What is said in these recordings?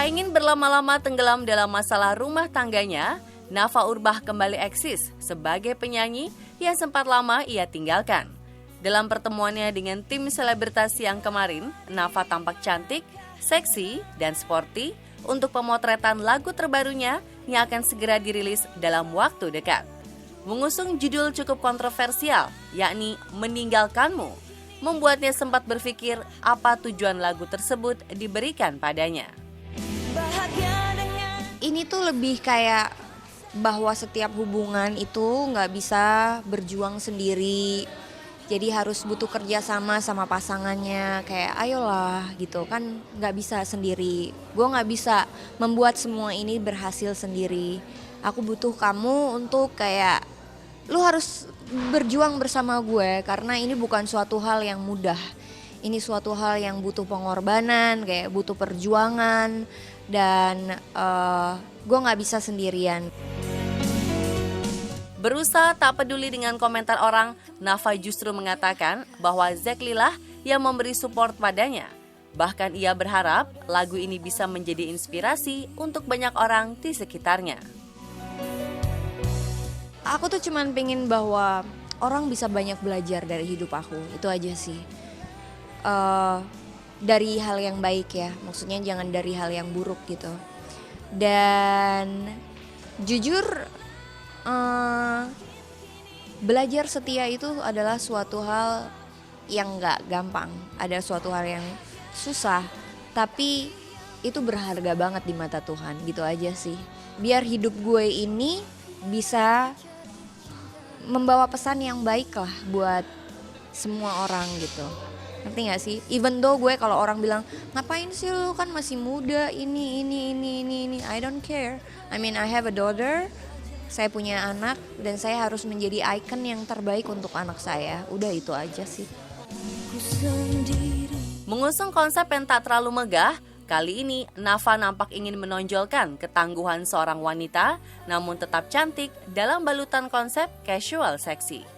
Tak ingin berlama-lama tenggelam dalam masalah rumah tangganya, Nafa Urbach kembali eksis sebagai penyanyi yang sempat lama ia tinggalkan. Dalam pertemuannya dengan tim selebritas yang kemarin, Nafa tampak cantik, seksi, dan sporty untuk pemotretan lagu terbarunya yang akan segera dirilis dalam waktu dekat. Mengusung judul cukup kontroversial, yakni Meninggalkanmu, membuatnya sempat berpikir apa tujuan lagu tersebut diberikan padanya. Ini tuh lebih kayak bahwa setiap hubungan itu nggak bisa berjuang sendiri. Jadi harus butuh kerjasama sama pasangannya. Kayak ayolah gitu kan, nggak bisa sendiri. Gue nggak bisa membuat semua ini berhasil sendiri. Aku butuh kamu untuk kayak lu harus berjuang bersama gue. Karena ini bukan suatu hal yang mudah. Ini suatu hal yang butuh pengorbanan, kayak butuh perjuangan. Dan gue gak bisa sendirian. Berusaha tak peduli dengan komentar orang, Nafa justru mengatakan bahwa Zack Lilah yang memberi support padanya. Bahkan ia berharap lagu ini bisa menjadi inspirasi untuk banyak orang di sekitarnya. Aku tuh cuman pengen bahwa orang bisa banyak belajar dari hidup aku, itu aja sih. Dari hal yang baik ya, maksudnya jangan dari hal yang buruk gitu. Dan jujur belajar setia itu adalah suatu hal yang gak gampang. Ada suatu hal yang susah, tapi itu berharga banget di mata Tuhan, gitu aja sih. Biar hidup gue ini bisa membawa pesan yang baik lah buat semua orang gitu. Ngerti gak sih? Even though gue kalau orang bilang, ngapain sih lu kan masih muda, ini. I don't care. I mean I have a daughter, saya punya anak, dan saya harus menjadi icon yang terbaik untuk anak saya. Udah itu aja sih. Mengusung konsep yang tak terlalu megah, kali ini Nafa nampak ingin menonjolkan ketangguhan seorang wanita, namun tetap cantik dalam balutan konsep casual seksi.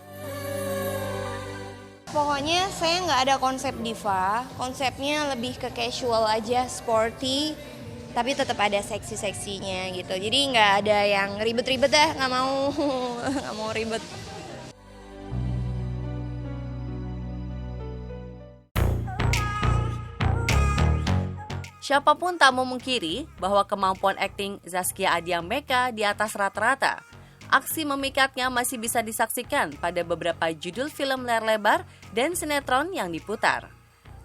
Pokoknya saya nggak ada konsep diva, konsepnya lebih ke casual aja, sporty, tapi tetap ada seksi-seksinya gitu. Jadi nggak ada yang ribet-ribet dah, nggak mau, nggak mau ribet. Siapapun tak memungkiri bahwa kemampuan akting Zaskia Adiameka di atas rata-rata. Aksi memikatnya masih bisa disaksikan pada beberapa judul film layar lebar dan sinetron yang diputar.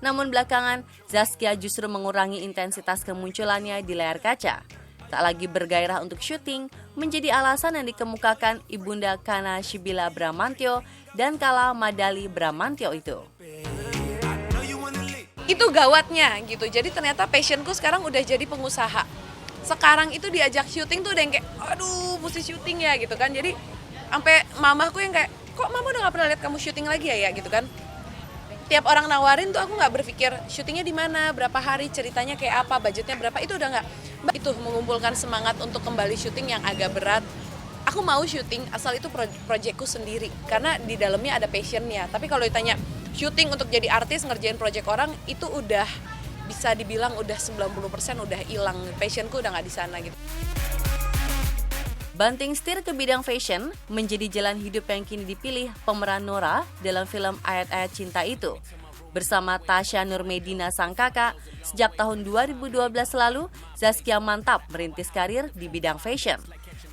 Namun belakangan, Zaskia justru mengurangi intensitas kemunculannya di layar kaca. Tak lagi bergairah untuk syuting, menjadi alasan yang dikemukakan Ibunda Kana Shibila Bramantyo dan Kala Madali Bramantyo itu. Itu gawatnya gitu, jadi ternyata passionku sekarang udah jadi pengusaha. Sekarang itu diajak syuting tuh udah yang kayak, aduh mesti syuting ya gitu kan. Jadi sampai mamaku yang kayak, kok mama udah gak pernah lihat kamu syuting lagi ya gitu kan. Tiap orang nawarin tuh aku gak berpikir syutingnya di mana, berapa hari, ceritanya kayak apa, budgetnya berapa, itu udah gak. Itu mengumpulkan semangat untuk kembali syuting yang agak berat. Aku mau syuting asal itu proyekku sendiri, karena di dalamnya ada passionnya. Tapi kalau ditanya syuting untuk jadi artis, ngerjain proyek orang, itu udah bisa dibilang udah 90% udah hilang, passionku udah gak di sana gitu. Banting setir ke bidang fashion menjadi jalan hidup yang kini dipilih pemeran Nora dalam film Ayat-Ayat Cinta itu. Bersama Tasya Nurmedina sang kakak, sejak tahun 2012 lalu, Zaskia mantap merintis karir di bidang fashion.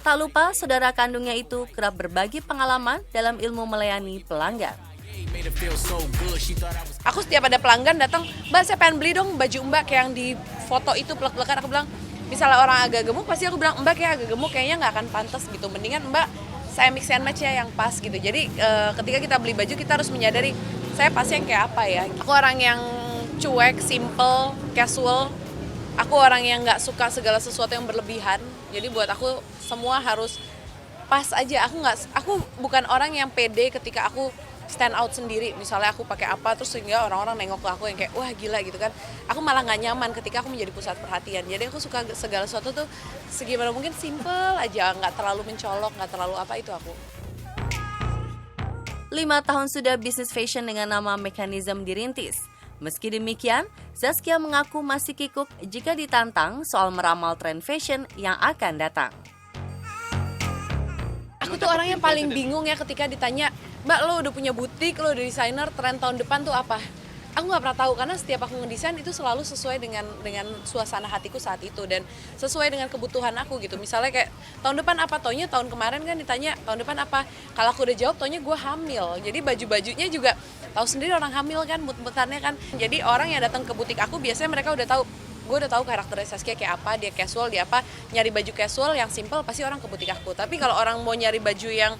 Tak lupa, saudara kandungnya itu kerap berbagi pengalaman dalam ilmu melayani pelanggan. Aku setiap ada pelanggan datang, Mbak saya pengen beli dong baju Mbak kayak yang di foto itu plek-plekan. Aku bilang, misalnya orang agak gemuk pasti aku bilang, Mbak kayak agak gemuk kayaknya nggak akan pantas gitu. Mendingan Mbak saya mix and match ya yang pas gitu. Jadi ketika kita beli baju kita harus menyadari saya pas yang kayak apa ya. Aku orang yang cuek, simple, casual. Aku orang yang nggak suka segala sesuatu yang berlebihan. Jadi buat aku semua harus pas aja. Aku bukan orang yang pede ketika aku stand out sendiri, misalnya aku pakai apa terus sehingga orang-orang nengok ke aku yang kayak wah gila gitu kan. Aku malah nggak nyaman ketika aku menjadi pusat perhatian. Jadi aku suka segala sesuatu tuh segimana mungkin simple aja, nggak terlalu mencolok, nggak terlalu apa, itu aku. 5 tahun sudah bisnis fashion dengan nama Mekanism dirintis. Meski demikian, Zaskia mengaku masih kikuk jika ditantang soal meramal tren fashion yang akan datang. Aku tuh orang yang paling bingung ya ketika ditanya, Mbak lo udah punya butik, lo udah desainer, tren tahun depan tuh apa? Aku nggak pernah tahu karena setiap aku ngedesain itu selalu sesuai dengan suasana hatiku saat itu dan sesuai dengan kebutuhan aku gitu. Misalnya kayak tahun depan apa, taunya tahun kemarin kan ditanya tahun depan apa. Kalau aku udah jawab taunya gue hamil. Jadi baju-bajunya juga tahu sendiri orang hamil kan, mood-moodannya kan. Jadi orang yang datang ke butik aku biasanya mereka udah tahu, gue udah tahu karakter Zaskia kayak apa, dia casual, dia apa, nyari baju casual yang simple pasti orang ke butik aku. Tapi kalau orang mau nyari baju yang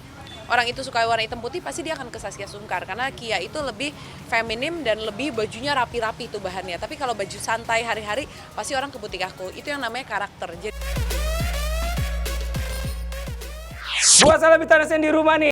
orang itu suka warna hitam putih, pasti dia akan ke Zaskia Sungkar karena Kia itu lebih feminim dan lebih bajunya rapi-rapi itu bahannya. Tapi kalau baju santai hari-hari pasti orang ke butik aku. Itu yang namanya karakter. Buat Salabitaners yang di rumah nih,